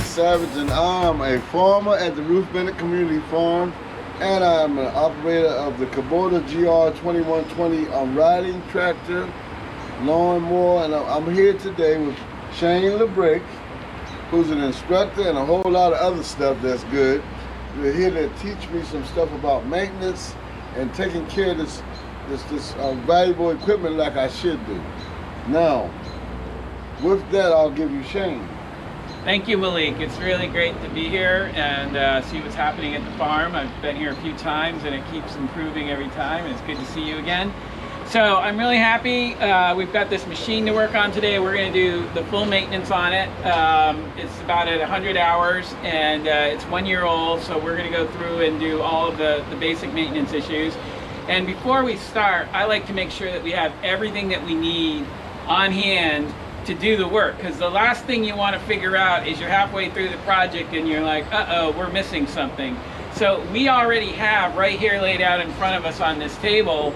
Savage, and I'm a farmer at the Ruth Bennett Community Farm, and I'm an operator of the Kubota GR2120 riding tractor, lawnmower, and I'm here today with Shane LaBrake, who's an instructor and a whole lot of other stuff that's good. We're here to teach me some stuff about maintenance and taking care of this valuable equipment like I should do. Now, with that, I'll give you Shane. Thank you, Malik. It's really great to be here and see what's happening at the farm. I've been here a few times and it keeps improving every time, and it's good to see you again. So I'm really happy. We've got this machine to work on today. We're going to do the full maintenance on it. It's about at 100 hours and it's 1 year old, so we're going to go through and do all of the basic maintenance issues. And before we start, I like to make sure that we have everything that we need on hand to do the work, because the last thing you want to figure out is you're halfway through the project and you're like, uh-oh, we're missing something. So we already have right here laid out in front of us on this table,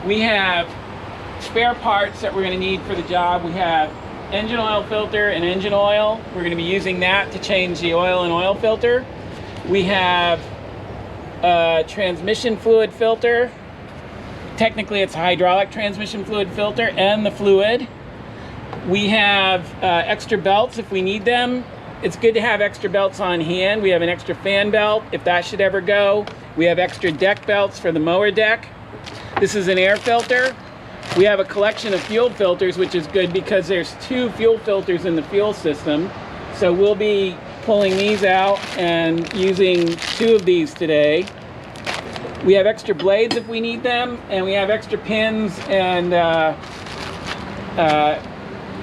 we have spare parts that we're going to need for the job. We have engine oil filter and engine oil. We're going to be using that to change the oil and oil filter. We have a transmission fluid filter. Technically it's a hydraulic transmission fluid filter and the fluid. We have extra belts if we need them. It's good to have extra belts on hand. We have an extra fan belt if that should ever go. We have extra deck belts for the mower deck. This is an air filter. We have a collection of fuel filters, which is good because there's 2 fuel filters in the fuel system. So we'll be pulling these out and using 2 of these today. We have extra blades if we need them, and we have extra pins and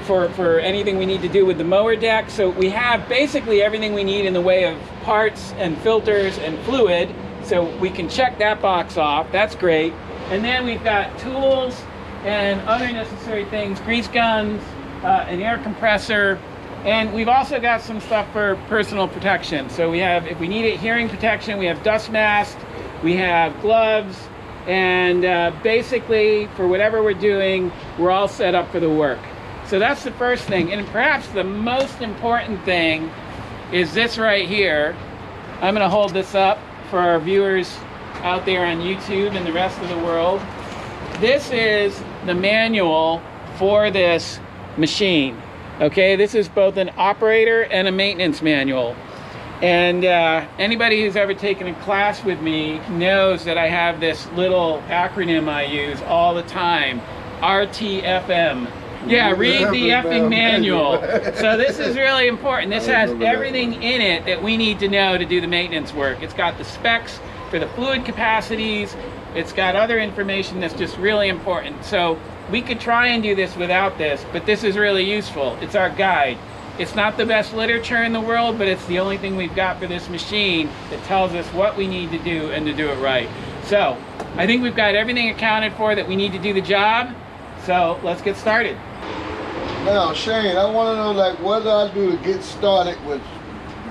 for anything we need to do with the mower deck. So we have basically everything we need in the way of parts and filters and fluid, so we can check that box off. That's great. And then we've got tools and other necessary things, grease guns, an air compressor, and we've also got some stuff for personal protection. So we have, if we need it, hearing protection, we have dust masks, we have gloves, and basically for whatever we're doing, we're all set up for the work. So that's the first thing, and perhaps the most important thing is this right here. I'm going to hold this up for our viewers out there on YouTube and the rest of the world. This is the manual for this machine. Okay, this is both an operator and a maintenance manual. And anybody who's ever taken a class with me knows that I have this little acronym I use all the time, RTFM. Yeah, read the effing manual. So this is really important. This has everything in it that we need to know to do the maintenance work. It's got the specs for the fluid capacities. It's got other information that's just really important. So we could try and do this without this, but this is really useful. It's our guide. It's not the best literature in the world, but it's the only thing we've got for this machine that tells us what we need to do and to do it right. So I think we've got everything accounted for that we need to do the job. So let's get started. Now, Shane, I want to know, like, what do I do to get started with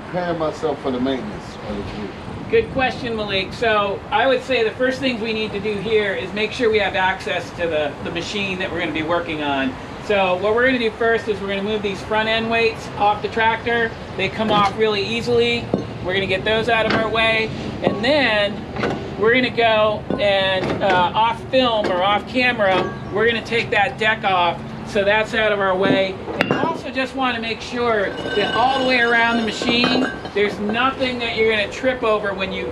preparing myself for the maintenance of the vehicle? Good question, Malik. So I would say the first things we need to do here is make sure we have access to the machine that we're going to be working on. So what we're going to do first is we're going to move these front end weights off the tractor. They come off really easily. We're going to get those out of our way. And then we're going to go and off film or off camera, we're going to take that deck off. So that's out of our way. And also just want to make sure that all the way around the machine, there's nothing that you're going to trip over when you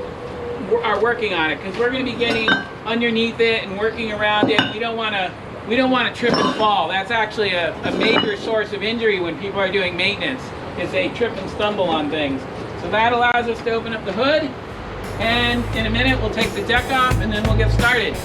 are working on it, because we're going to be getting underneath it and working around it. We don't want to trip and fall. That's actually a major source of injury when people are doing maintenance, is they trip and stumble on things. So that allows us to open up the hood, and in a minute we'll take the deck off and then we'll get started.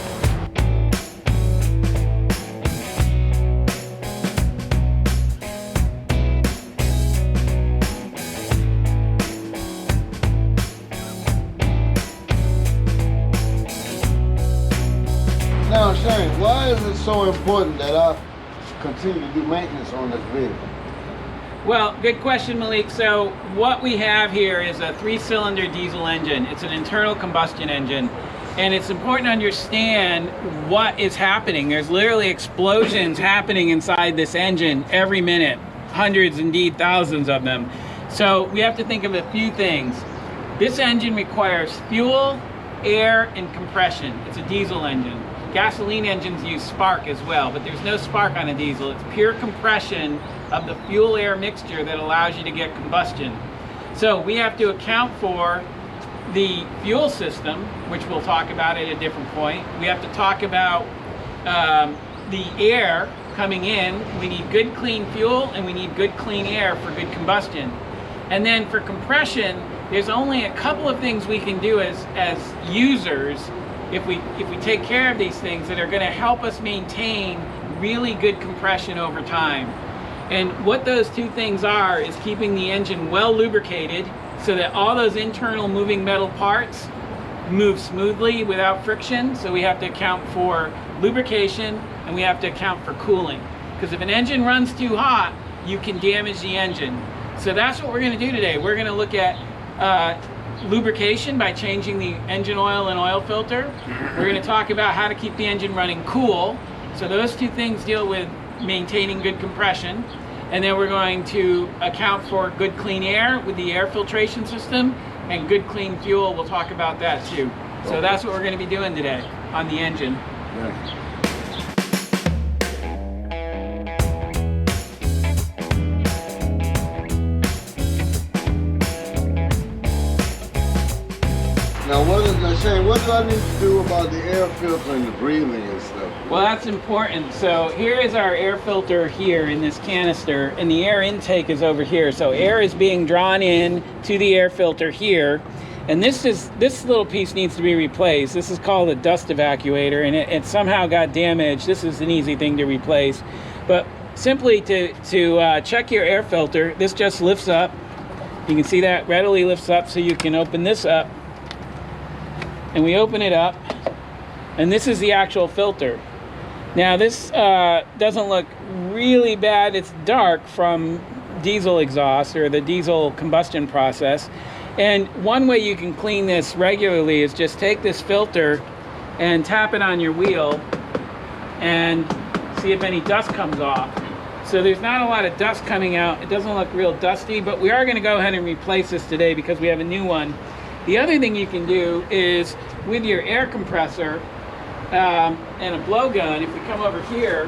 Now, Shane, why is it so important that I continue to do maintenance on this vehicle? Well, good question, Malik. So what we have here is a 3-cylinder diesel engine. It's an internal combustion engine. And it's important to understand what is happening. There's literally explosions happening inside this engine every minute, hundreds, indeed thousands of them. So we have to think of a few things. This engine requires fuel, air, and compression. It's a diesel engine. Gasoline engines use spark as well, but there's no spark on a diesel. It's pure compression of the fuel-air mixture that allows you to get combustion. So we have to account for the fuel system, which we'll talk about at a different point. We have to talk about the air coming in. We need good clean fuel and we need good clean air for good combustion. And then for compression, there's only a couple of things we can do as users if we take care of these things that are going to help us maintain really good compression over time. And what those two things are is keeping the engine well lubricated so that all those internal moving metal parts move smoothly without friction. So we have to account for lubrication and we have to account for cooling. Because if an engine runs too hot, you can damage the engine. So that's what we're going to do today. We're going to look at lubrication by changing the engine oil and oil filter. We're going to talk about how to keep the engine running cool. So those two things deal with maintaining good compression. And then we're going to account for good clean air with the air filtration system and good clean fuel. We'll talk about that too. So that's what we're going to be doing today on the engine. Yeah. Now, Shane, what do I need to do about the air filter and the breathing and stuff? Well, that's important. So here is our air filter here in this canister, and the air intake is over here. So air is being drawn in to the air filter here, and this little piece needs to be replaced. This is called a dust evacuator, and it somehow got damaged. This is an easy thing to replace, but simply to check your air filter, this just lifts up. You can see that readily lifts up, so you can open this up. And we open it up, and this is the actual filter. Now this doesn't look really bad. It's dark from diesel exhaust or the diesel combustion process. And one way you can clean this regularly is just take this filter and tap it on your wheel and see if any dust comes off. So there's not a lot of dust coming out. It doesn't look real dusty, but we are going to go ahead and replace this today because we have a new one. The other thing you can do is with your air compressor and a blowgun, if we come over here,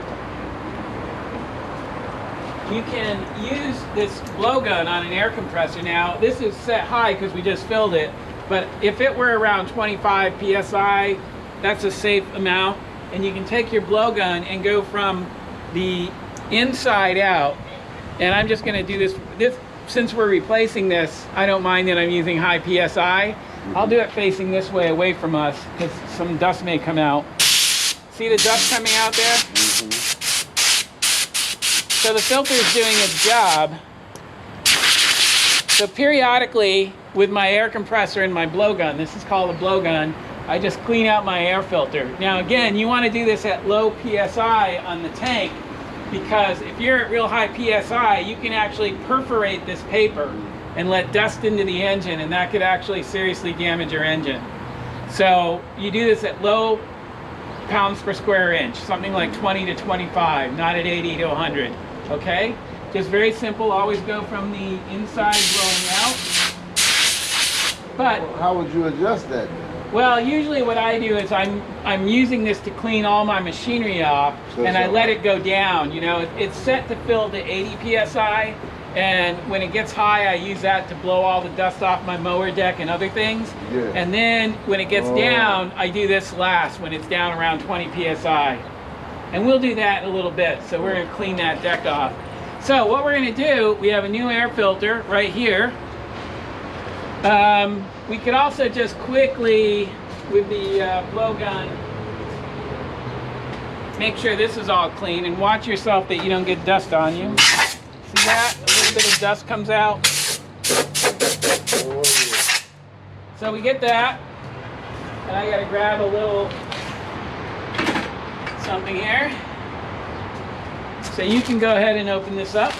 you can use this blowgun on an air compressor. Now, this is set high because we just filled it, but if it were around 25 PSI, that's a safe amount. And you can take your blowgun and go from the inside out. And I'm just going to do this. Since we're replacing this, I don't mind that I'm using high PSI. I'll do it facing this way away from us because some dust may come out. See the dust coming out there? So the filter is doing its job. So periodically with my air compressor and my blowgun, this is called a blowgun, I just clean out my air filter. Now again, you want to do this at low PSI on the tank, because if you're at real high PSI, you can actually perforate this paper and let dust into the engine, and that could actually seriously damage your engine. So you do this at low pounds per square inch, something like 20 to 25, not at 80 to 100, okay? Just very simple, always go from the inside blowing out. But how would you adjust that? Well, usually what I do is I'm using this to clean all my machinery off, and I let it go down. You know, it's set to fill to 80 PSI, and when it gets high, I use that to blow all the dust off my mower deck and other things. Yeah. And then when it gets down, I do this last when it's down around 20 PSI. And we'll do that in a little bit. So we're going to clean that deck off. So what we're going to do, we have a new air filter right here. We could also just quickly, with the blowgun, make sure this is all clean and watch yourself that you don't get dust on you. See that? A little bit of dust comes out. So we get that. And I gotta grab a little something here. So you can go ahead and open this up.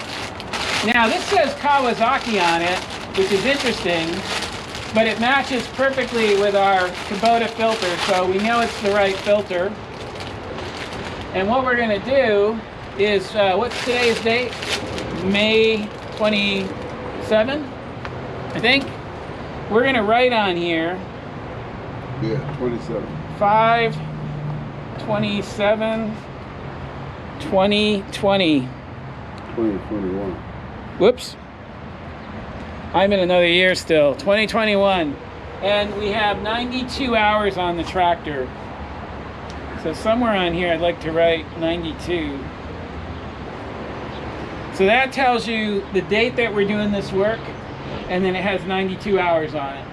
Now this says Kawasaki on it, which is interesting, but it matches perfectly with our Kubota filter, so we know it's the right filter. And what we're gonna do is, what's today's date? May 27? I think we're gonna write on here. Yeah, 27. 5/27/2020. 2021. Whoops. I'm in another year still. 2021. And we have 92 hours on the tractor. So somewhere on here I'd like to write 92. So that tells you the date that we're doing this work, and then it has 92 hours on it.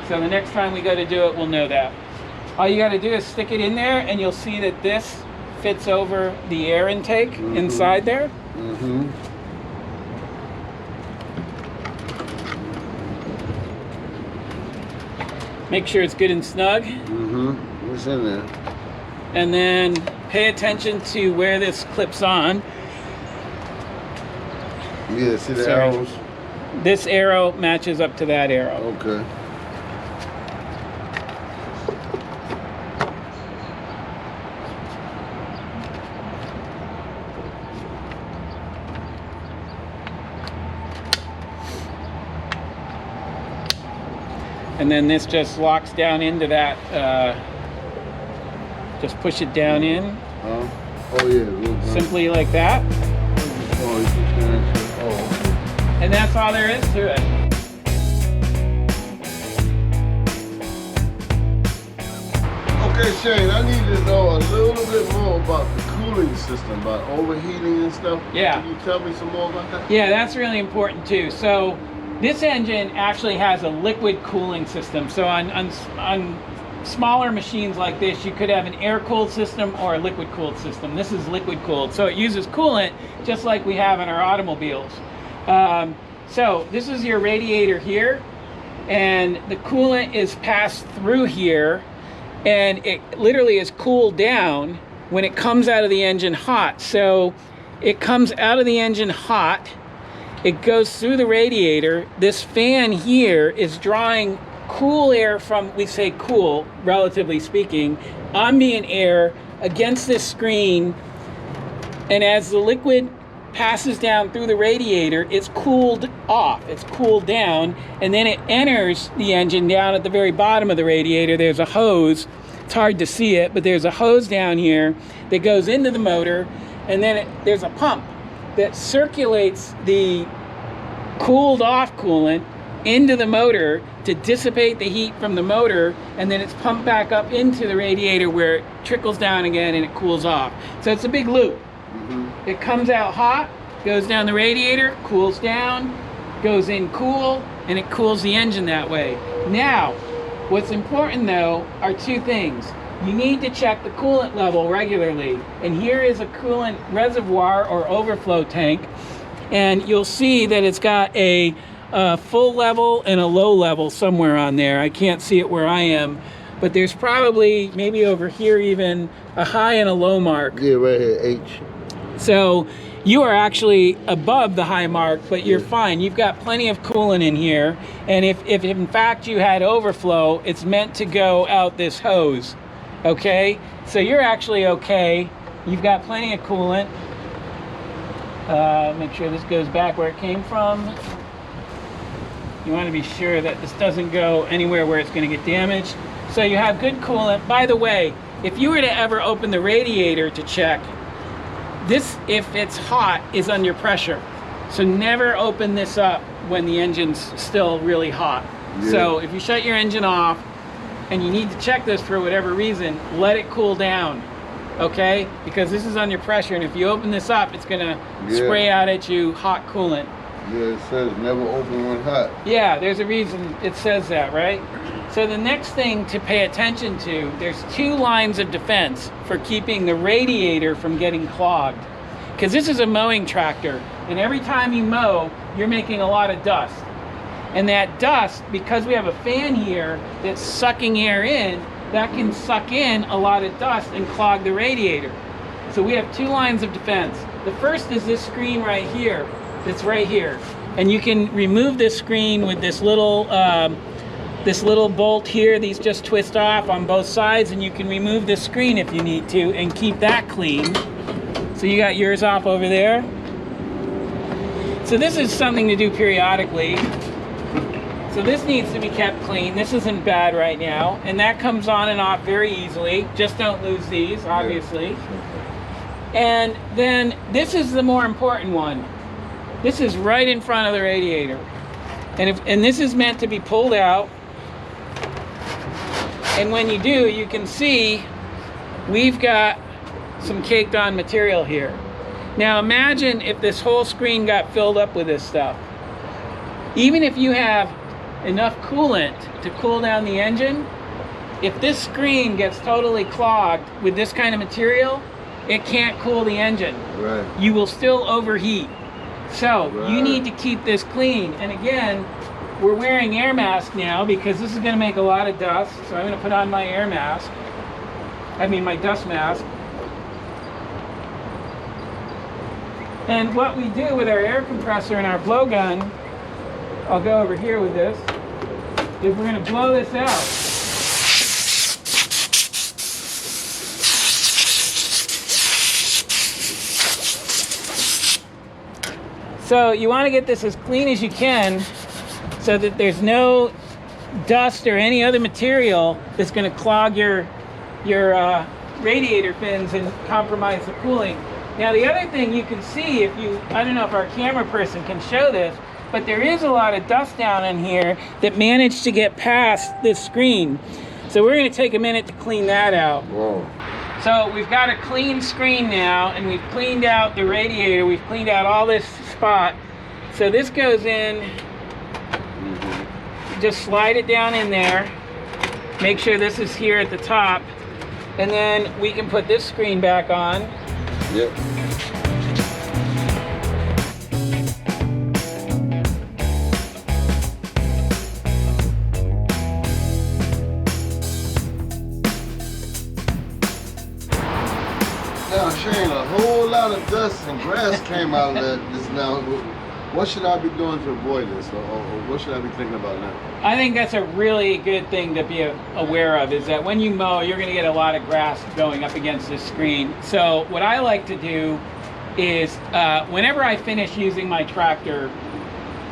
So the next time we go to do it, we'll know that. All you got to do is stick it in there, and you'll see that this fits over the air intake inside there. Make sure it's good and snug. What's in there? And then pay attention to where this clips on. Yeah, see the arrows? This arrow matches up to that arrow. Okay. And then this just locks down into that, just push it down in. Oh yeah. Simply like that. And that's all there is to it. Okay, Shane, I need to know a little bit more about the cooling system, about overheating and stuff. Yeah. Can you tell me some more about that? Yeah, that's really important too. So this engine actually has a liquid cooling system. So on smaller machines like this, you could have an air-cooled system or a liquid-cooled system. This is liquid-cooled, so it uses coolant just like we have in our automobiles. So this is your radiator here, and the coolant is passed through here, and it literally is cooled down when it comes out of the engine hot. So it comes out of the engine hot, it goes through the radiator. This fan here is drawing cool air from, we say cool, relatively speaking, ambient air against this screen, and as the liquid passes down through the radiator, it's cooled off, it's cooled down, and then it enters the engine down at the very bottom of the radiator. There's a hose, it's hard to see it, but there's a hose down here that goes into the motor, and then there's a pump that circulates the cooled off coolant into the motor to dissipate the heat from the motor, and then it's pumped back up into the radiator where it trickles down again and it cools off. So it's a big loop. It comes out hot, goes down the radiator, cools down, goes in cool, and it cools the engine that way. Now, what's important though are two things. You need to check the coolant level regularly, and here is a coolant reservoir or overflow tank, and you'll see that it's got a full level and a low level somewhere on there. I can't see it where I am, but there's probably, maybe over here even, a high and a low mark. Yeah, right here, H. So you are actually above the high mark, but you're fine. You've got plenty of coolant in here, and if in fact you had overflow, it's meant to go out this hose, okay? So you're actually okay. You've got plenty of coolant. Make sure this goes back where it came from. You want to be sure that this doesn't go anywhere where it's going to get damaged. So you have good coolant. By the way, if you were to ever open the radiator to check, this, if it's hot, is under pressure. So never open this up when the engine's still really hot. Yeah. So if you shut your engine off and you need to check this for whatever reason, let it cool down, okay? Because this is under pressure, and if you open this up, it's gonna spray out at you hot coolant. Yeah, it says never open one hot. Yeah, there's a reason it says that, right? So the next thing to pay attention to, there's two lines of defense for keeping the radiator from getting clogged. Because this is a mowing tractor, and every time you mow, you're making a lot of dust. And that dust, because we have a fan here that's sucking air in, that can suck in a lot of dust and clog the radiator. So we have two lines of defense. The first is this screen right here, that's right here. And you can remove this screen with this little bolt here. These just twist off on both sides, and you can remove this screen if you need to and keep that clean. So you got yours off over there. So this is something to do periodically. So this needs to be kept clean. This isn't bad right now. And that comes on and off very easily. Just don't lose these, obviously. And then this is the more important one. This is right in front of the radiator. And this is meant to be pulled out. And when you do, you can see we've got some caked on material here. Now imagine if this whole screen got filled up with this stuff. Even if you have enough coolant to cool down the engine, if this screen gets totally clogged with this kind of material, it can't cool the engine. Right. You will still overheat. So Right. you need to keep this clean. And again, we're wearing air mask now because this is going to make a lot of dust. So I'm going to put on my air mask. I mean my dust mask. And what we do with our air compressor and our blowgun, I'll go over here with this, is we're going to blow this out. So you want to get this as clean as you can so that there's no dust or any other material that's going to clog your radiator fins and compromise the cooling. Now the other thing you can see, if you, I don't know if our camera person can show this, but there is a lot of dust down in here that managed to get past this screen. So we're going to take a minute to clean that out. Whoa. So we've got a clean screen now, and we've cleaned out the radiator, we've cleaned out all this spot. So this goes in, just slide it down in there, make sure this is here at the top, and then we can put this screen back on. Yep. Now, Shane, a whole lot of dust and grass came out of that just now. What should I be doing to avoid this, or what should I be thinking about now? I think that's a really good thing to be aware of, is that when you mow, you're going to get a lot of grass going up against this screen. So what I like to do is whenever I finish using my tractor,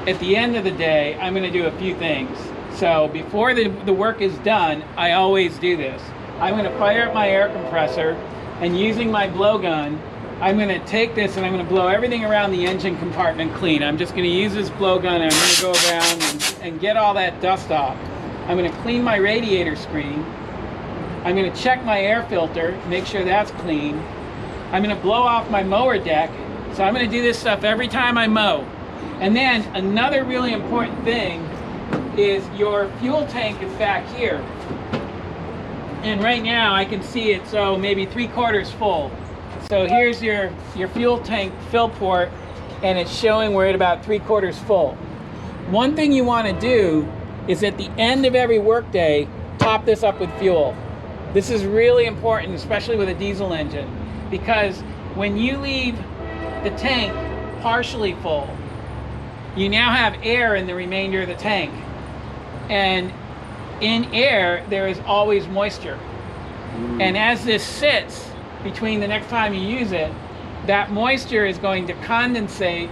at the end of the day, I'm going to do a few things. So before the work is done, I always do this. I'm going to fire up my air compressor, and using my blowgun, I'm going to take this and I'm going to blow everything around the engine compartment clean. I'm just going to use this blowgun and I'm going to go around and get all that dust off. I'm going to clean my radiator screen. I'm going to check my air filter, make sure that's clean. I'm going to blow off my mower deck. So I'm going to do this stuff every time I mow. And then another really important thing is your fuel tank is back here. And right now I can see it, so maybe 3/4 full. So here's your fuel tank fill port, and it's showing we're at about 3/4 full. One thing you want to do is at the end of every workday, top this up with fuel. This is really important, especially with a diesel engine, because when you leave the tank partially full, you now have air in the remainder of the tank. And in air, there is always moisture. And as this sits, between the next time you use it, that moisture is going to condensate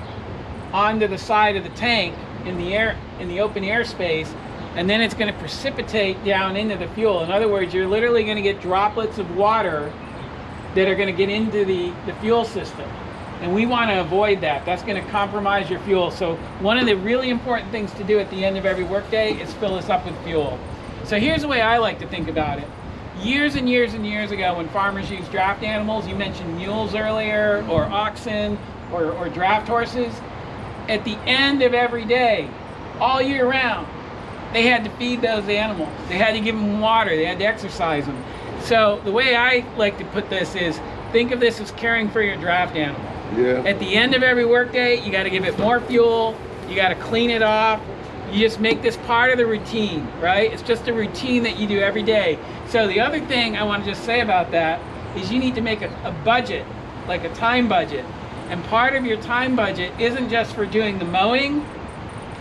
onto the side of the tank in the air, in the open air space, and then it's going to precipitate down into the fuel. In other words, you're literally going to get droplets of water that are going to get into the fuel system. And we want to avoid that. That's going to compromise your fuel. So one of the really important things to do at the end of every workday is fill this up with fuel. So here's the way I like to think about it. Years and years and years ago, when farmers used draft animals, you mentioned mules earlier, or oxen, or draft horses, at the end of every day, all year round, they had to feed those animals. They had to give them water. They had to exercise them. So the way I like to put this is, think of this as caring for your draft animal. Yeah. At the end of every workday, you got to give it more fuel. You got to clean it off. You just make this part of the routine, right? It's just a routine that you do every day. So the other thing I want to just say about that is you need to make a budget, like a time budget. And part of your time budget isn't just for doing the mowing,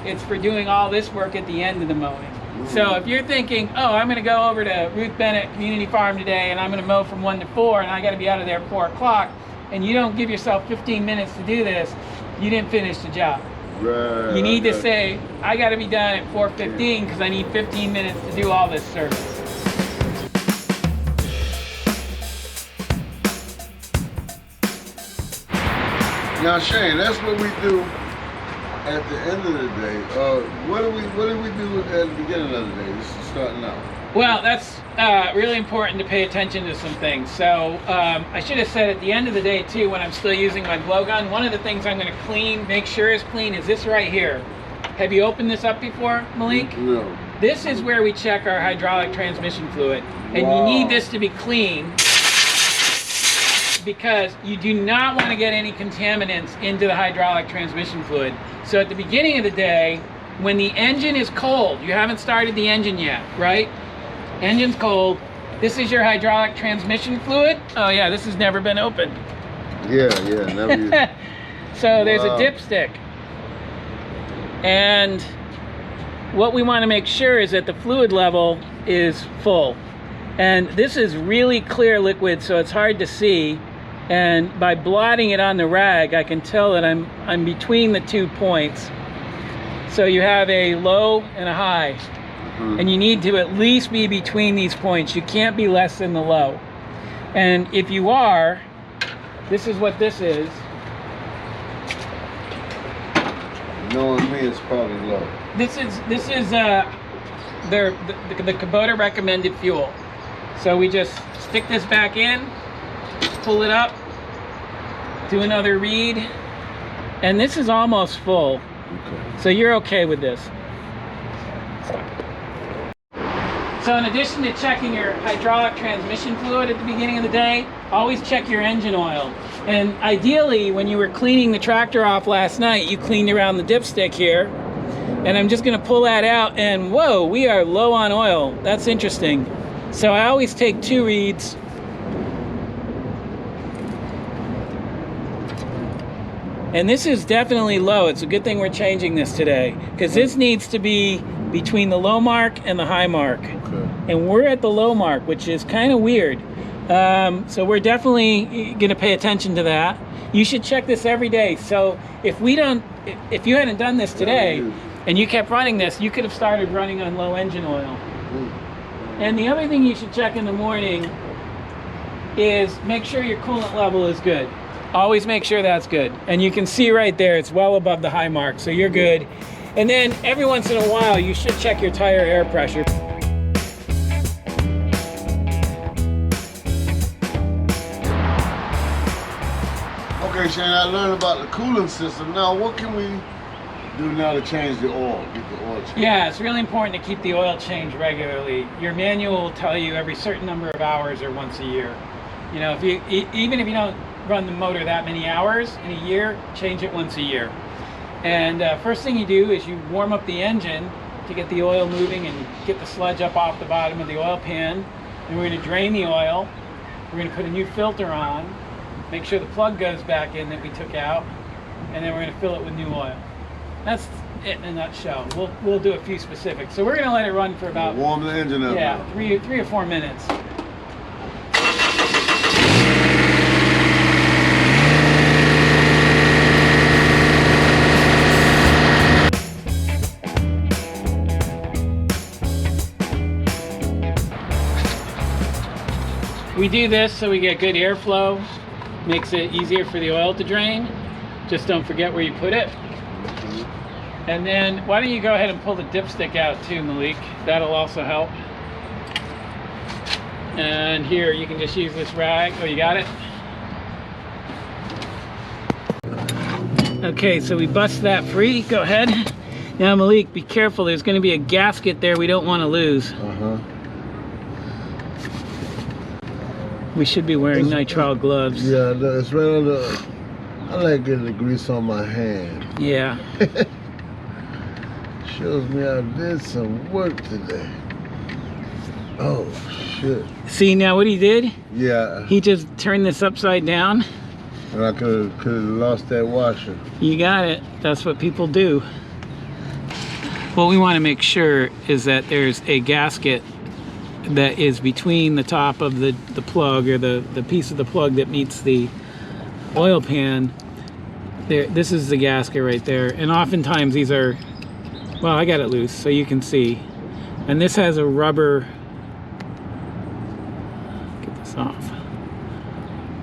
it's for doing all this work at the end of the mowing. So if you're thinking, oh, I'm going to go over to Ruth Bennett Community Farm today and I'm going to mow from 1 to 4 and I got to be out of there at 4 o'clock, and you don't give yourself 15 minutes to do this, you didn't finish the job. Right. You need to say, I got to be done at 4:15 because I need 15 minutes to do all this service. Now, Shane, that's what we do at the end of the day. What do we do at the beginning of the day? This is starting out. Well, that's really important to pay attention to some things. So I should have said at the end of the day too, when I'm still using my blowgun, one of the things I'm going to clean, make sure is clean, is this right here. Have you opened this up before, Malik? No. This is where we check our hydraulic transmission fluid. And Wow. you need this to be clean because you do not want to get any contaminants into the hydraulic transmission fluid. So at the beginning of the day, when the engine is cold, you haven't started the engine yet, right? Engine's cold. This is your hydraulic transmission fluid. Oh yeah, this has never been opened. Yeah, never. So there's Wow. a dipstick. And what we want to make sure is that the fluid level is full. And this is really clear liquid, so it's hard to see. And by blotting it on the rag, I can tell that I'm between the 2 points. So you have a low and a high. And you need to at least be between these points. You can't be less than the low. And if you are, this is what this is. Knowing me, it's probably low. This is the Kubota recommended fuel. So we just stick this back in, pull it up, do another read, and this is almost full. Okay. So you're okay with this. So in addition to checking your hydraulic transmission fluid at the beginning of the day, always check your engine oil. And ideally, when you were cleaning the tractor off last night, you cleaned around the dipstick here. And I'm just gonna pull that out and whoa, we are low on oil. That's interesting. So I always take 2 reads. And this is definitely low. It's a good thing we're changing this today because this needs to be between the low mark and the high mark. Okay. And we're at the low mark, which is kind of weird. So we're definitely gonna pay attention to that. You should check this every day. So if you hadn't done this today and you kept running this, you could have started running on low engine oil. And the other thing you should check in the morning is make sure your coolant level is good. Always make sure that's good. And you can see right there, it's well above the high mark, so you're good. And then every once in a while, you should check your tire air pressure. Okay, Shane, I learned about the cooling system. Now, what can we do now to change the oil, get the oil changed? Yeah, it's really important to keep the oil changed regularly. Your manual will tell you every certain number of hours or once a year. You know, even if you don't run the motor that many hours in a year, change it once a year. And first thing you do is you warm up the engine to get the oil moving and get the sludge up off the bottom of the oil pan. And we're going to drain the oil. We're going to put a new filter on, make sure the plug goes back in that we took out, and then we're going to fill it with new oil. That's it in a nutshell. We'll do a few specifics. So we're going to let it run for about Warm the engine up. yeah, 3 or 4 minutes. We do this so we get good airflow, makes it easier for the oil to drain. Just don't forget where you put it. And then why don't you go ahead and pull the dipstick out too, Malik? That'll also help. And here you can just use this rag. Oh, you got it? Okay, so we bust that free. Go ahead. Now Malik, be careful. There's going to be a gasket there we don't want to lose. We should be wearing nitrile gloves. Yeah, it's right on the... I like getting the grease on my hand. Yeah. Shows me I did some work today. Oh, shit. See now what he did? Yeah. He just turned this upside down. And I could have lost that washer. You got it. That's what people do. What we want to make sure is that there's a gasket that is between the top of the plug, or the piece of the plug that meets the oil pan, There, this is the gasket right there, and oftentimes these are, well, I got it loose so you can see, and this has a rubber, get this off,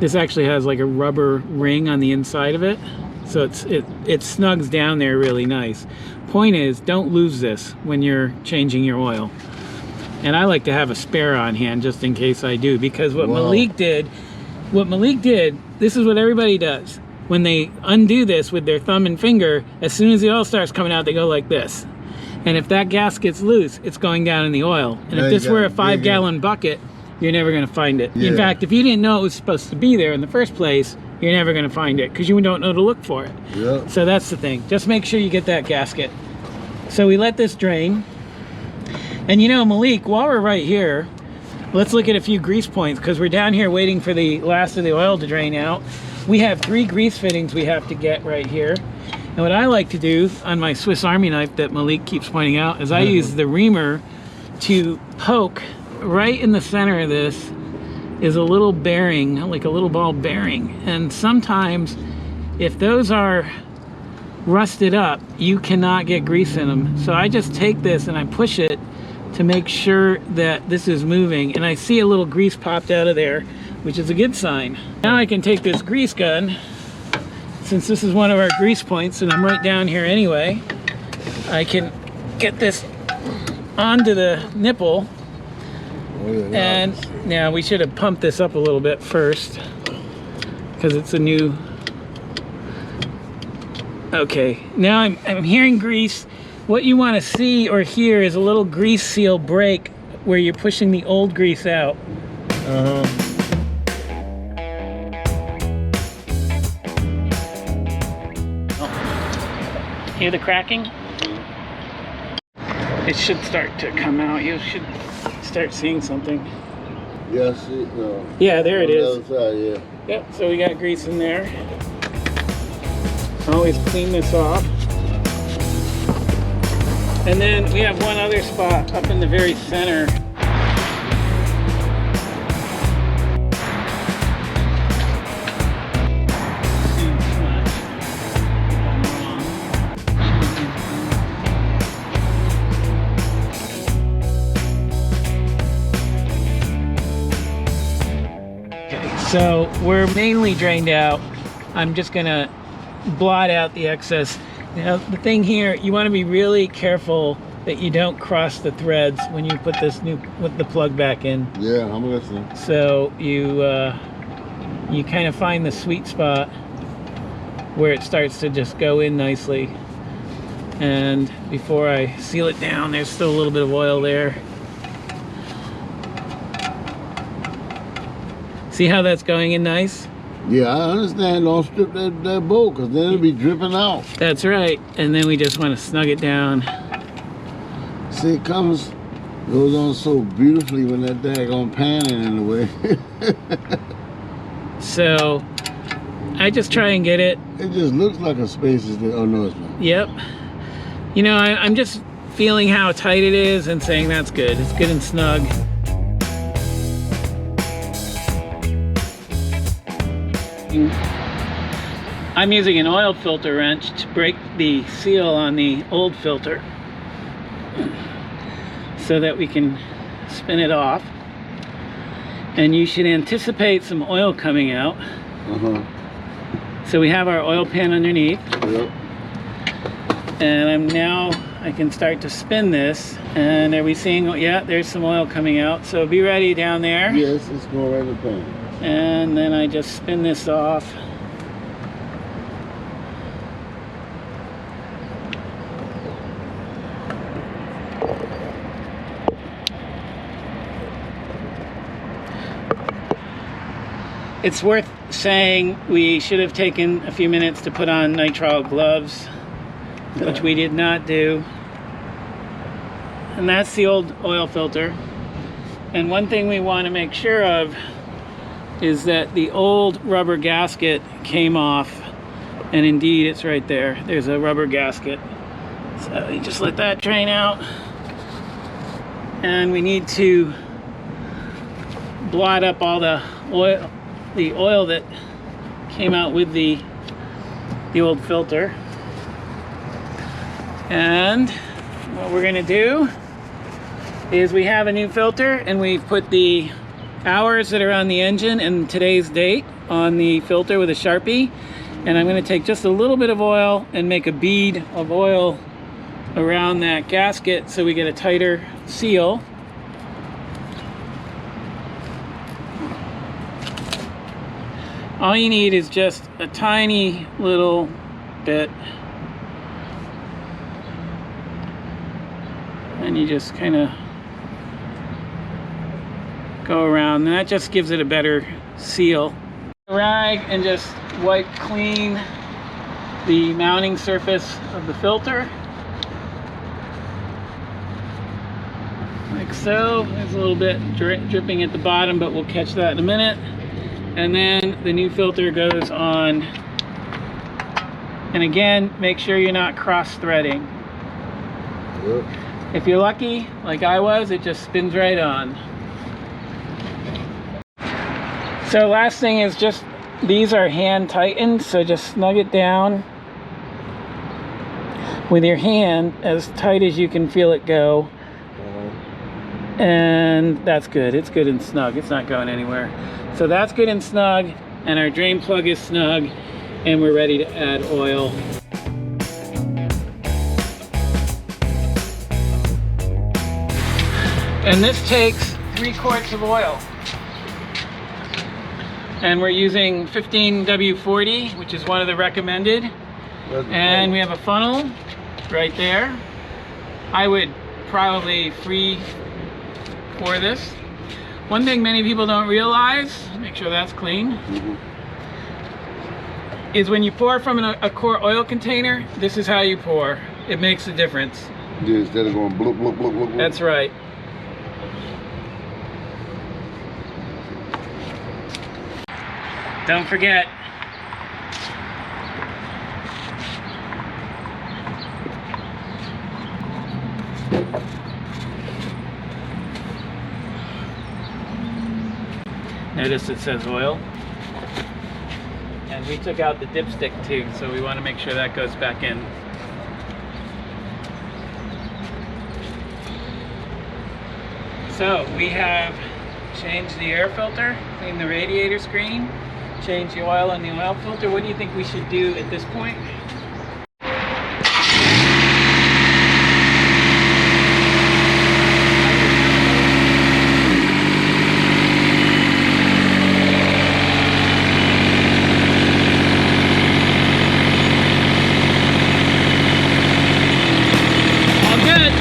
this actually has like a rubber ring on the inside of it, so it snugs down there really nice. Point is, don't lose this when you're changing your oil, and I like to have a spare on hand just in case I do, because what Malik did, this is what everybody does. When they undo this with their thumb and finger, as soon as the oil starts coming out, they go like this. And if that gasket's loose, it's going down in the oil. And if this were a 5-gallon bucket, you're never gonna find it. Yeah. In fact, if you didn't know it was supposed to be there in the first place, you're never gonna find it because you don't know to look for it. Yeah. So that's the thing. Just make sure you get that gasket. So we let this drain. And you know, Malik, while we're right here, let's look at a few grease points because we're down here waiting for the last of the oil to drain out. We have 3 grease fittings we have to get right here. And what I like to do on my Swiss Army knife that Malik keeps pointing out is I use the reamer to poke right in the center of this is a little bearing, like a little ball bearing. And sometimes if those are rusted up, you cannot get grease in them. So I just take this and I push it to make sure that this is moving. And I see a little grease popped out of there, which is a good sign. Now I can take this grease gun, since this is one of our grease points and I'm right down here anyway, I can get this onto the nipple. And now we should have pumped this up a little bit first because it's a new, okay, now I'm hearing grease. What you want to see or hear is a little grease seal break where you're pushing the old grease out. Hear the cracking? It should start to come out. You should start seeing something. Yeah, see, yeah, there it is. On the other side, yeah. Yep, so we got grease in there. Always clean this off. And then we have one other spot up in the very center. So we're mainly drained out. I'm just gonna blot out the excess. Now the thing here, you want to be really careful that you don't cross the threads when you put this with the plug back in. Yeah, I'm listening. So you kind of find the sweet spot where it starts to just go in nicely. And before I seal it down, there's still a little bit of oil there. See how that's going in nice? Yeah, I understand. Don't strip that bolt because then it'll be dripping out. That's right. And then we just want to snug it down. See, it goes on so beautifully when that daggone panning in the way. So I just try and get it. It just looks like a space is there. Oh no, it's not. Yep. You know, I'm just feeling how tight it is and saying that's good. It's good and snug. I'm using an oil filter wrench to break the seal on the old filter so that we can spin it off. And you should anticipate some oil coming out. So we have our oil pan underneath. Yep. And I can start to spin this. And are we seeing, yeah, there's some oil coming out. So be ready down there. Yes, it's going right in the pan. And then I just spin this off. It's worth saying we should have taken a few minutes to put on nitrile gloves, which we did not do. And that's the old oil filter. And one thing we want to make sure of is that the old rubber gasket came off, and indeed it's right there. There's a rubber gasket. So you just let that drain out. And we need to blot up all the oil that came out with the the old filter. And what we're gonna do is we have a new filter and we've put the hours that are on the engine and today's date on the filter with a Sharpie. And I'm gonna take just a little bit of oil and make a bead of oil around that gasket so we get a tighter seal. All you need is just a tiny little bit. And you just kind of go around, and that just gives it a better seal. Rag and just wipe clean the mounting surface of the filter. Like so. There's a little bit dripping at the bottom, but we'll catch that in a minute. And then the new filter goes on. And again, make sure you're not cross-threading. Yep. If you're lucky, like I was, it just spins right on. So last thing is just, these are hand tightened, so just snug it down with your hand as tight as you can feel it go. And that's good. It's good and snug. It's not going anywhere. So that's good and snug, and our drain plug is snug, and we're ready to add oil. And this takes 3 quarts of oil. And we're using 15W40, which is one of the recommended. And we have a funnel right there. I would probably free pour this. One thing many people don't realize, make sure that's clean, is when you pour from a core oil container, this is how you pour. It makes a difference. Yeah, instead of going bloop, bloop, bloop, bloop. That's right. Don't forget, notice it says oil. And we took out the dipstick too, so we want to make sure that goes back in. So we have changed the air filter, cleaned the radiator screen, change the oil on the oil filter. What do you think we should do at this point? All good.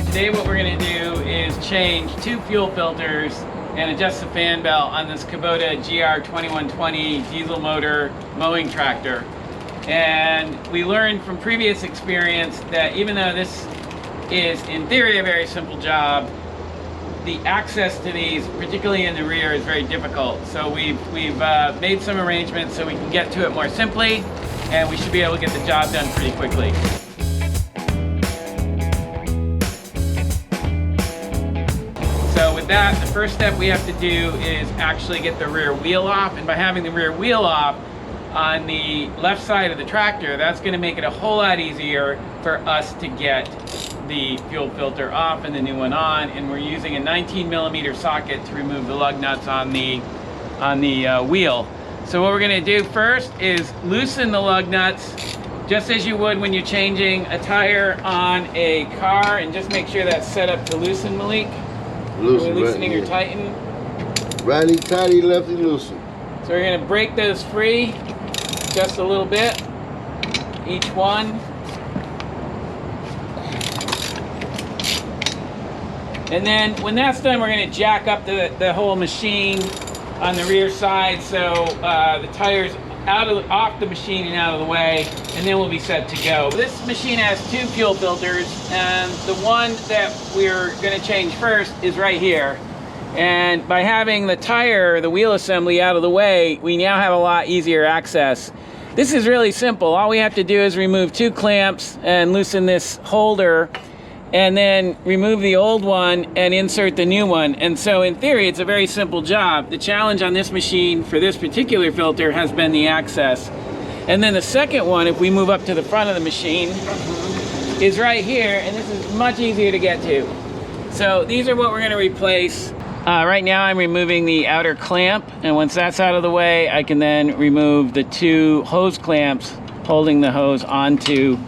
Today what we're going to do is change 2 fuel filters and adjust the fan belt on this Kubota GR2120 diesel motor mowing tractor. And we learned from previous experience that even though this is in theory a very simple job, the access to these, particularly in the rear, is very difficult. So we've made some arrangements so we can get to it more simply, and we should be able to get the job done pretty quickly. So with that, the first step we have to do is actually get the rear wheel off. And by having the rear wheel off on the left side of the tractor, that's going to make it a whole lot easier for us to get the fuel filter off and the new one on. And we're using a 19mm socket to remove the lug nuts on the wheel. So what we're going to do first is loosen the lug nuts, just as you would when you're changing a tire on a car, and just make sure that's set up to loosen, Malik. Loosen, We're loosening right, or tighten. Righty tighty, lefty loosen. So we're going to break those free just a little bit, each one. And then when that's done, we're going to jack up the whole machine on the rear side, so the tire's off the machine and out of the way, and then we'll be set to go. This machine has 2 fuel filters, and the one that we're going to change first is right here. And by having the tire, the wheel assembly out of the way, we now have a lot easier access. This is really simple. All we have to do is remove 2 clamps and loosen this holder, and then remove the old one and insert the new one. And so in theory, it's a very simple job. The challenge on this machine for this particular filter has been the access. And then the second one, if we move up to the front of the machine, is right here, and this is much easier to get to. So these are what we're gonna replace. Right now I'm removing the outer clamp, and once that's out of the way, I can then remove the two hose clamps holding the hose onto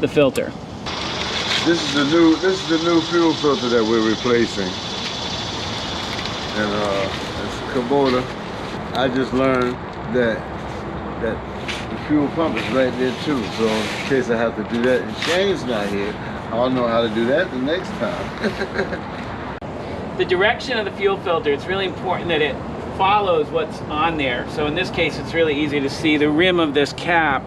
the filter. This is the new fuel filter that we're replacing, and it's Kubota. I just learned that the fuel pump is right there too. So in case I have to do that, and Shane's not here, I'll know how to do that the next time. The direction of the fuel filter, it's really important that it follows what's on there. So in this case, it's really easy to see the rim of this cap.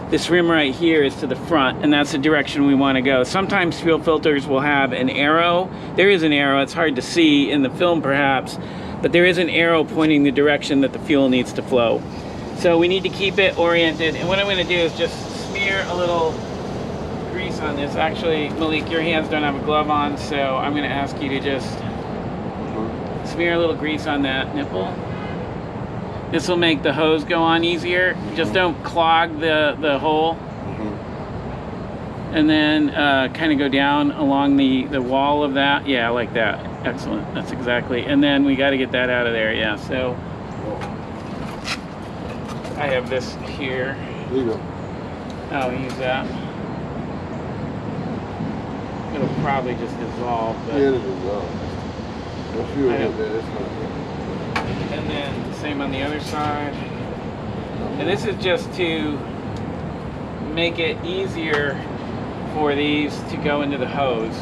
This rim right here is to the front, and that's the direction we want to go. Sometimes fuel filters will have an arrow. There is an arrow. It's hard to see in the film perhaps, but there is an arrow pointing the direction that the fuel needs to flow. So we need to keep it oriented, and what I'm going to do is just smear a little grease on this. Actually, Malik, your hands don't have a glove on, so I'm going to ask you to just smear a little grease on that nipple. This will make the hose go on easier. Just don't clog the hole. And then kind of go down along the wall of that. Yeah, like that. Excellent. That's exactly. And then we got to get that out of there. Yeah, so I have this here. There you go. I'll use that. It'll probably just dissolve. But Yeah, it'll dissolve. No fuel in there. It's not good. And then the same on the other side. And this is just to make it easier for these to go into the hose.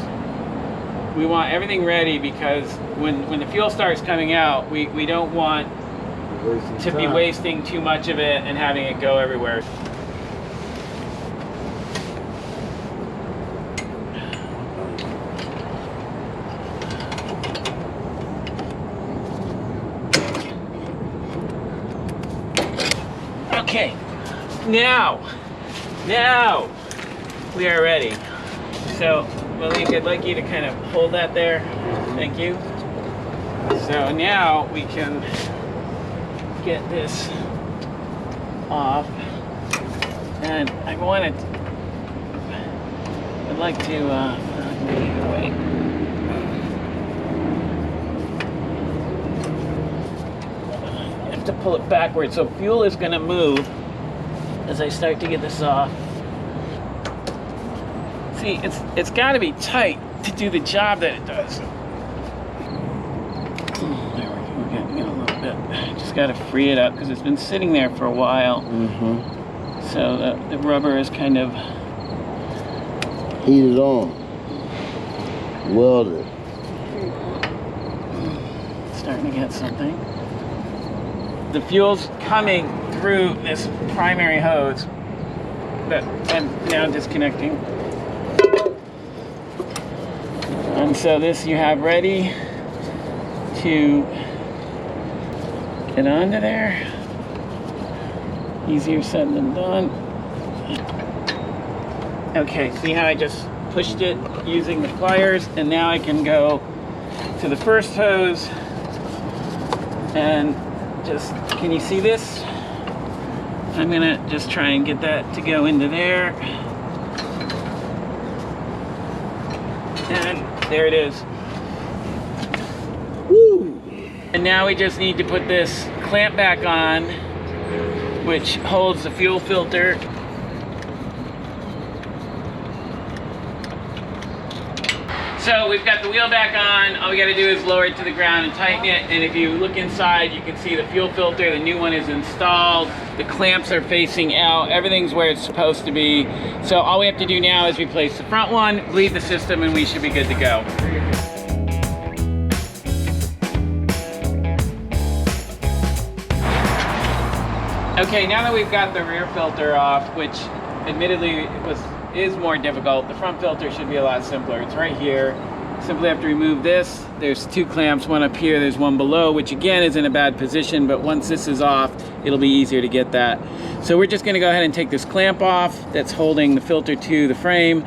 We want everything ready because when the fuel starts coming out, we don't want to be wasting too much of it and having it go everywhere. Okay, now we are ready. So Malik, I'd like you to kind of hold that there. Thank you. So now we can get this off, and I'd like to wait. To pull it backwards, so fuel is going to move as I start to get this off. See, it's got to be tight to do the job that it does. There we're getting it a little bit. Just got to free it up because it's been sitting there for a while. So the rubber is kind of heated on, welded. Starting to get something. The fuel's coming through this primary hose that I'm now disconnecting. And so this you have ready to get onto there. Easier said than done. Okay, see how I just pushed it using the pliers, and now I can go to the first hose and just, can you see this? I'm gonna just try and get that to go into there. And there it is. Woo! And now we just need to put this clamp back on, which holds the fuel filter. So we've got the wheel back on. All we got to do is lower it to the ground and tighten it. And if you look inside, you can see the fuel filter. The new one is installed. The clamps are facing out. Everything's where it's supposed to be. So all we have to do now is replace the front one, bleed the system, and we should be good to go. Okay, now that we've got the rear filter off, which admittedly is more difficult, the front filter should be a lot simpler. It's right here. Simply have to remove this. There's two clamps, one up here, there's one below, which again is in a bad position, but once this is off, it'll be easier to get that. So we're just gonna go ahead and take this clamp off that's holding the filter to the frame,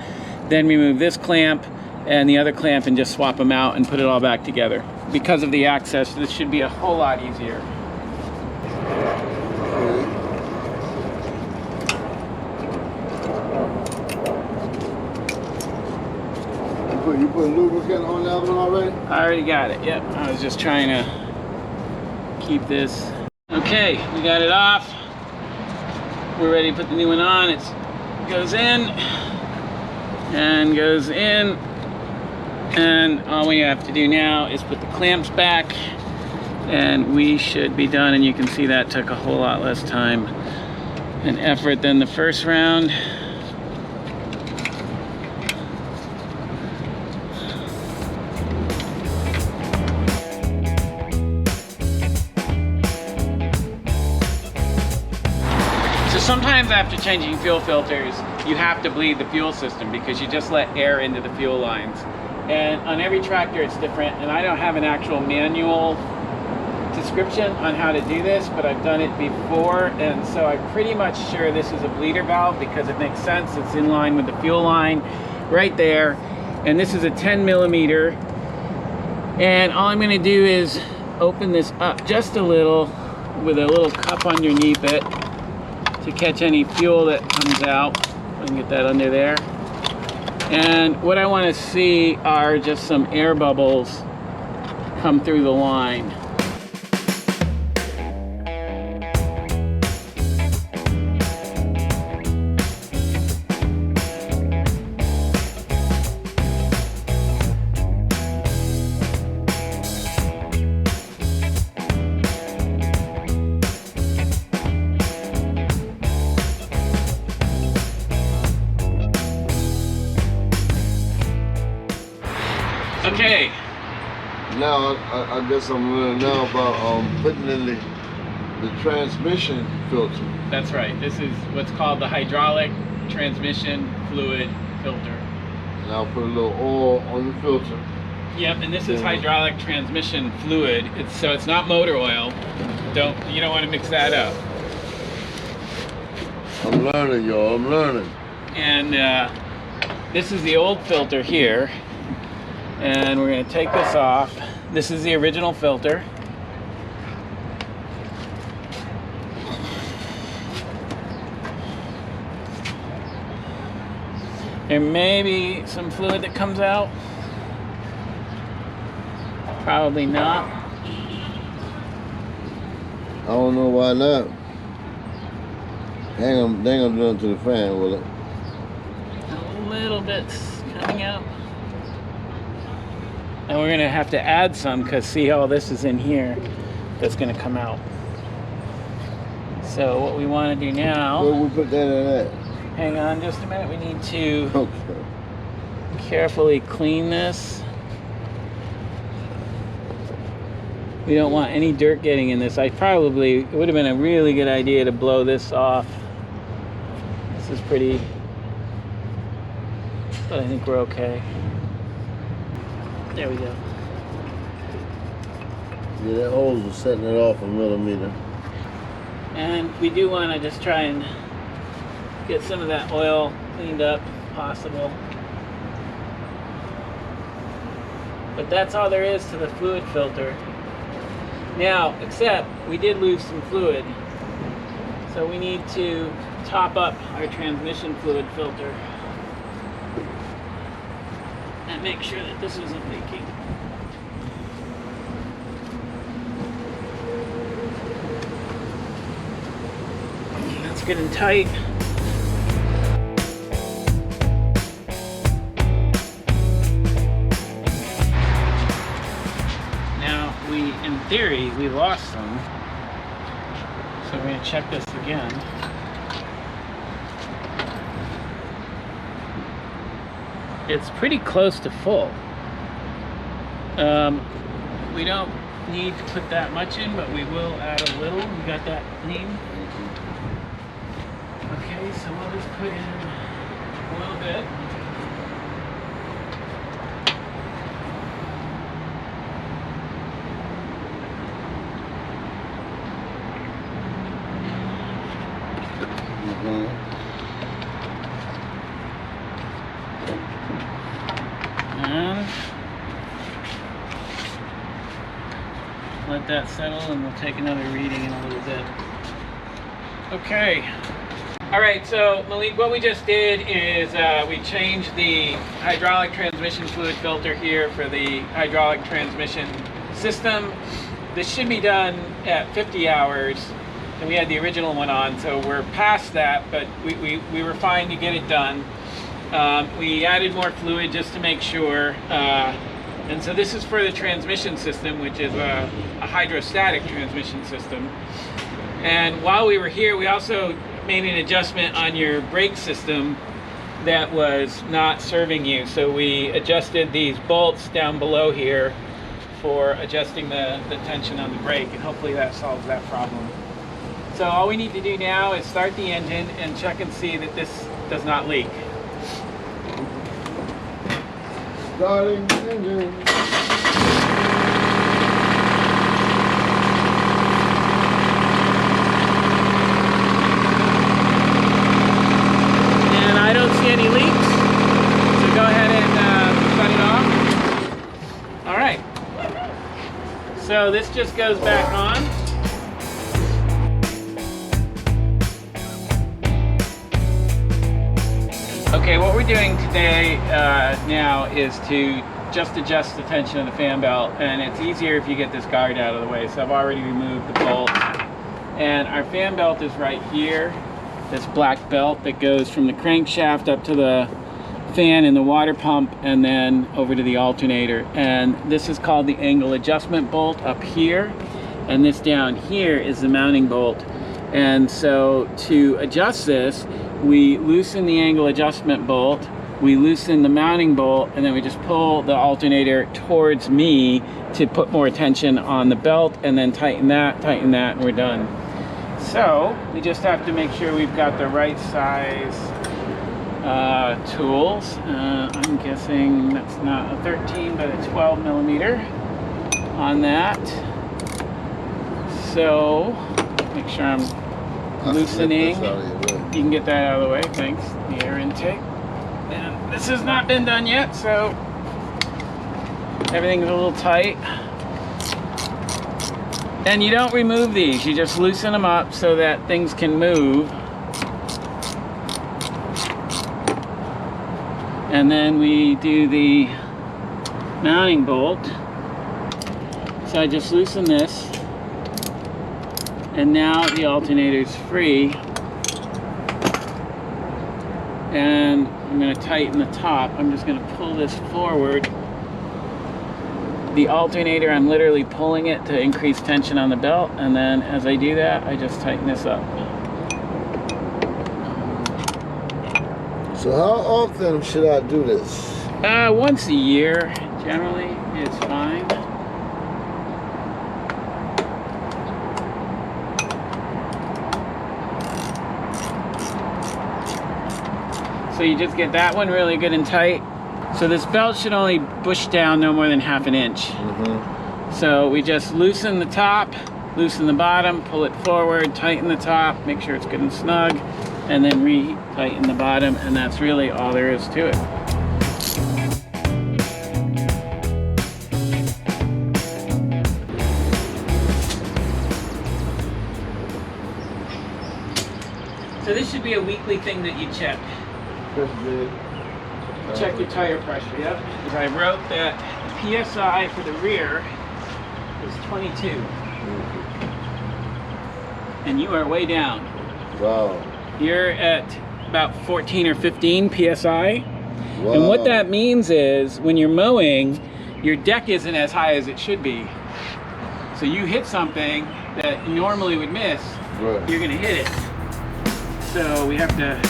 then remove this clamp, and the other clamp and just swap them out and put it all back together. Because of the access, this should be a whole lot easier. You put lubricant on the other one already? I already got it, yep. I was just trying to keep this. Okay, we got it off. We're ready to put the new one on. It goes in and goes in. And all we have to do now is put the clamps back and we should be done. And you can see that took a whole lot less time and effort than the first round. Sometimes after changing fuel filters, you have to bleed the fuel system because you just let air into the fuel lines. And on every tractor it's different, and I don't have an actual manual description on how to do this, but I've done it before, and so I'm pretty much sure this is a bleeder valve because it makes sense. It's in line with the fuel line right there, and this is a 10 millimeter. And all I'm going to do is open this up just a little with a little cup underneath it to catch any fuel that comes out. I can get that under there. And what I want to see are just some air bubbles come through the line. Okay. Now I guess I'm learning now about putting in the transmission filter. That's right. This is what's called the hydraulic transmission fluid filter. And I'll put a little oil on the filter. Yep, and this is hydraulic transmission fluid. So it's not motor oil. You don't want to mix that up. I'm learning, y'all. I'm learning. And this is the old filter here. And we're going to take this off. This is the original filter. There may be some fluid that comes out. Probably not. I don't know why not. They ain't gonna do it to the fan, will it? A little bit's coming out. And we're gonna have to add some because see all this is in here that's gonna come out. So what we want to do now, Where we put that in that? hang on just a minute, we need to carefully clean this. We don't want any dirt getting in this. It would have been a really good idea to blow this off. This is pretty, but I think we're okay. There we go. Yeah, that hose is setting it off a millimeter. And we do want to just try and get some of that oil cleaned up if possible. But that's all there is to the fluid filter. Now, except we did lose some fluid. So we need to top up our transmission fluid filter and make sure that this isn't leaking. That's good and tight. Now, in theory, we lost some. So we're going to check this again. It's pretty close to full. We don't need to put that much in, but we will add a little. We got that clean. Okay, so we'll just put in a little bit. And let that settle, and we'll take another reading in a little bit. Okay. All right, so Malik, what we just did is we changed the hydraulic transmission fluid filter here for the hydraulic transmission system. This should be done at 50 hours, and we had the original one on, so we're past that, but we were fine to get it done. We added more fluid just to make sure, and so this is for the transmission system, which is a hydrostatic transmission system. And while we were here, we also made an adjustment on your brake system that was not serving you. So we adjusted these bolts down below here for adjusting the tension on the brake, and hopefully that solves that problem. So all we need to do now is start the engine and check and see that this does not leak. Starting engine. Any leaks, so go ahead and shut it off. All right, so this just goes back on. Okay, what we're doing today now is to just adjust the tension of the fan belt, and it's easier if you get this guard out of the way. So I've already removed the bolt, and our fan belt is right here. This black belt that goes from the crankshaft up to the fan and the water pump, and then over to the alternator. And this is called the angle adjustment bolt up here, and this down here is the mounting bolt. And so to adjust this, we loosen the angle adjustment bolt, we loosen the mounting bolt, and then we just pull the alternator towards me to put more tension on the belt, and then tighten that, and we're done. So we just have to make sure we've got the right size tools. I'm guessing that's not a 13 but a 12 millimeter on that. So make sure I'm loosening. You can get that out of the way, thanks. The air intake. And this has not been done yet, so everything's a little tight. And you don't remove these, you just loosen them up so that things can move. And then we do the mounting bolt. So I just loosen this, and now the alternator's free. And I'm going to tighten the top. I'm just going to pull this forward. The alternator, I'm literally pulling it to increase tension on the belt, and then as I do that, I just tighten this up. So how often should I do this? Once a year, generally, it's fine. So you just get that one really good and tight. So this belt should only push down no more than ½ an inch. So we just loosen the top, loosen the bottom, pull it forward, tighten the top, make sure it's good and snug, and then re-tighten the bottom, and that's really all there is to it. So this should be a weekly thing that you check. Check your tire pressure, yep. I wrote that PSI for the rear is 22. And you are way down. Wow. You're at about 14 or 15 PSI. Wow. And what that means is when you're mowing, your deck isn't as high as it should be. So you hit something that you normally would miss, Right. You're gonna hit it. So we have to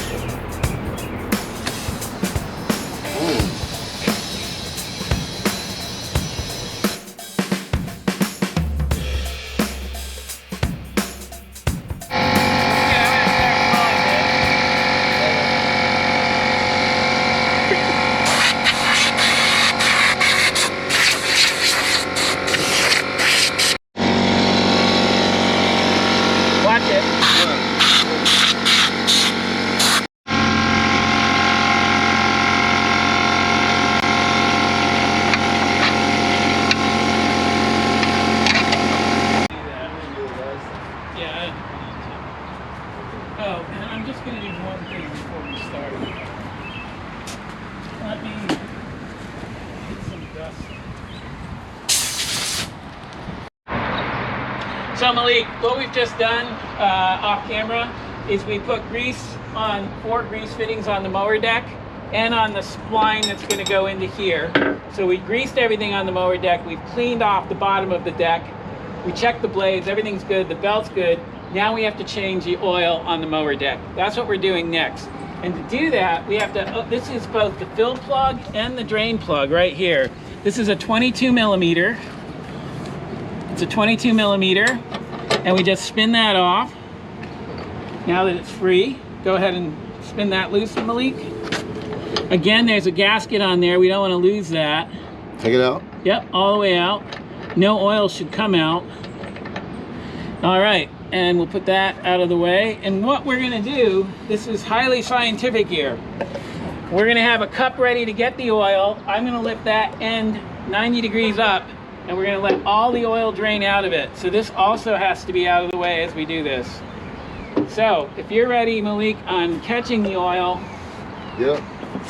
So Malik, what we've just done off camera is we put grease on 4 grease fittings on the mower deck and on the spline that's going to go into here. So we greased everything on the mower deck. We've cleaned off the bottom of the deck. We checked the blades. Everything's good. The belt's good. Now we have to change the oil on the mower deck. That's what we're doing next. And to do that, we have to, this is both the fill plug and the drain plug right here. This is a 22 millimeter. It's a 22 millimeter, and we just spin that off. Now that it's free, go ahead and spin that loose, Malik. Again, there's a gasket on there. We don't want to lose that. Take it out? Yep, all the way out. No oil should come out. All right, and we'll put that out of the way. And what we're gonna do, this is highly scientific here. We're gonna have a cup ready to get the oil. I'm gonna lift that end 90 degrees up, and we're gonna let all the oil drain out of it. So this also has to be out of the way as we do this. So if you're ready, Malik, on catching the oil, yep,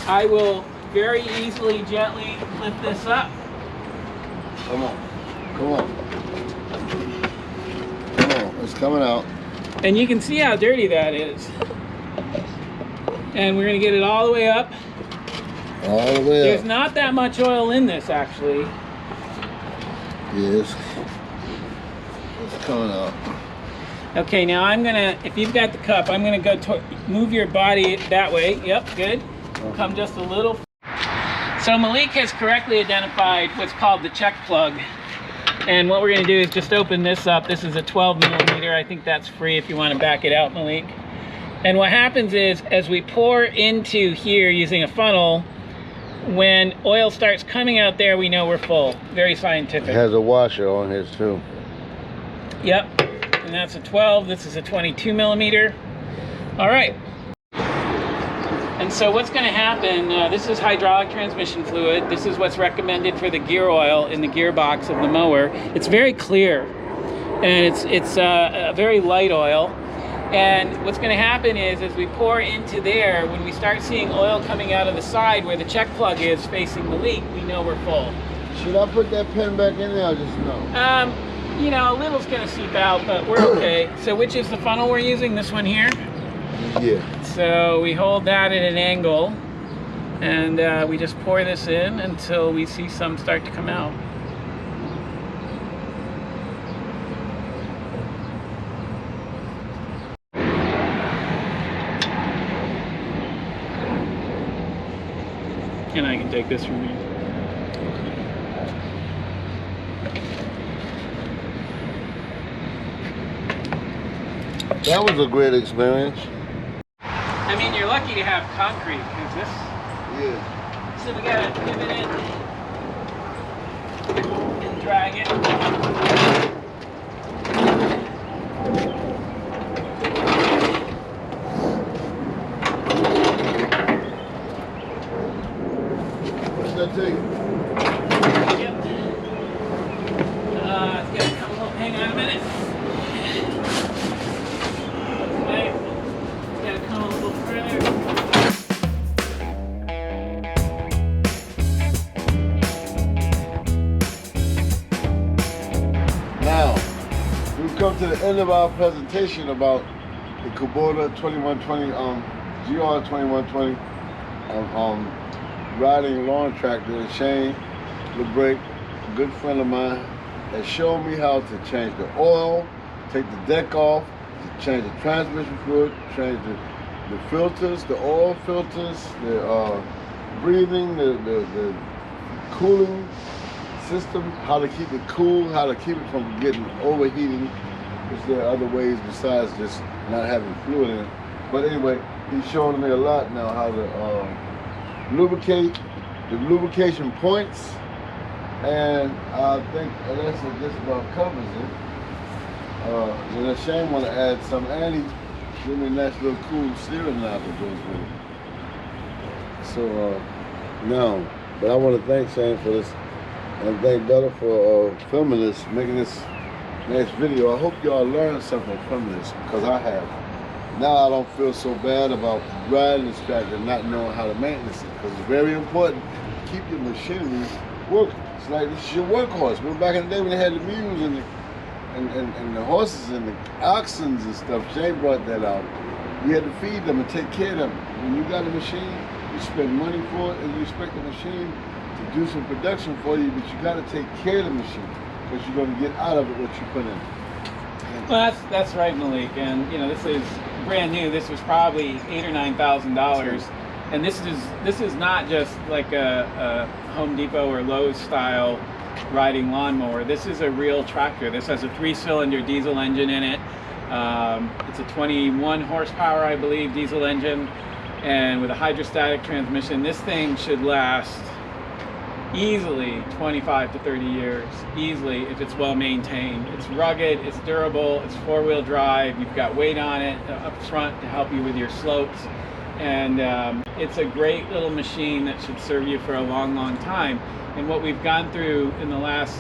I will very easily, gently lift this up. Come on, come on. Come on, it's coming out. And you can see how dirty that is. And we're gonna get it all the way up. All the way up. There's not that much oil in this, actually. Yes, it's coming out. Okay, now I'm gonna, if you've got the cup, I'm gonna go move your body that way. Yep, good. Come just a little. So Malik has correctly identified what's called the check plug. And what we're gonna do is just open this up. This is a 12 millimeter. I think that's free if you wanna back it out, Malik. And what happens is, as we pour into here using a funnel, when oil starts coming out there, we know we're full. Very scientific. It has a washer on here too. Yep, and that's a 12. This is a 22 millimeter. All right. And so what's going to happen, this is hydraulic transmission fluid. This is what's recommended for the gear oil in the gearbox of the mower. It's very clear, and it's a very light oil. And what's going to happen is, as we pour into there, when we start seeing oil coming out of the side where the check plug is facing the leak, we know we're full. Should I put that pin back in there or just no? You know, a little's going to seep out, but we're okay. So which is the funnel we're using? This one here? Yeah. So we hold that at an angle, and we just pour this in until we see some start to come out. And I can take this from here. That was a great experience. I mean, you're lucky to have concrete, because this... Yeah. So we gotta pivot it and drag it. What's that take? Yep. It's gonna come a little... Hang on a minute. Okay. It's gotta come a little further. Now, we've come to the end of our presentation about the Kubota 2120, GR2120, riding lawn tractor. And Shane LaBrake, a good friend of mine, has shown me how to change the oil, take the deck off, to change the transmission fluid, change the filters, the oil filters, the breathing, the cooling system, how to keep it cool, how to keep it from getting overheating, because there are other ways besides just not having fluid in it. But anyway, he's showing me a lot now how to lubricate, the lubrication points, and I think that's just about covers it. Then Shane want to add some, and he give me a nice little cool steering knob that goes with it. So no, but I want to thank Shane for this. And thank Bella for filming this, making this nice video. I hope y'all learned something from this, because I have. Now I don't feel so bad about riding this tractor and not knowing how to maintenance it, because it's very important to keep your machinery working. It's like this is your workhorse. Remember back in the day when they had the mules and and the horses and the oxen and stuff, Shane brought that out. We had to feed them and take care of them. When you got a machine, you spend money for it, and you expect the machine to do some production for you, but you got to take care of the machine because you're going to get out of it what you put in. Well, that's right, Malik. And you know, this is brand new. This was probably $8,000 or $9,000, and this is not just like a Home Depot or Lowe's style riding lawnmower. This is a real tractor. This has a 3-cylinder diesel engine in it. It's a 21 horsepower, I believe, diesel engine, and with a hydrostatic transmission. This thing should last easily 25 to 30 years, easily, if it's well maintained. It's rugged, it's durable, it's 4-wheel drive, you've got weight on it up front to help you with your slopes, and it's a great little machine that should serve you for a long, long time. And what we've gone through in the last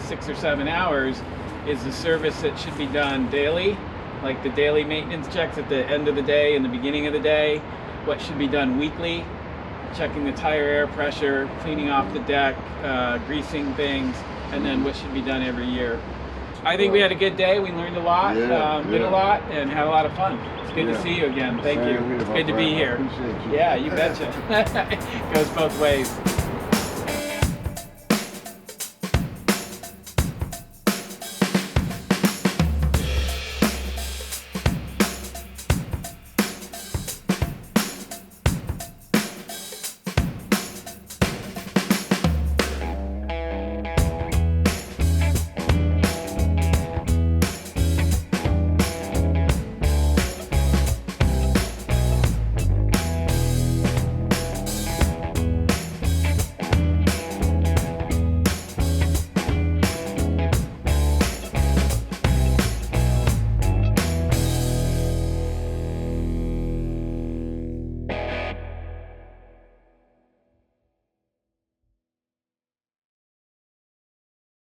6 or 7 hours is the service that should be done daily, like the daily maintenance checks at the end of the day and the beginning of the day, what should be done weekly, checking the tire air pressure, cleaning off the deck, greasing things, and then what should be done every year. I think we had a good day. We learned a lot, did a lot, and had a lot of fun. It's good to see you again. Thank you. It's good to be here. I appreciate you. Yeah, you betcha. It goes both ways.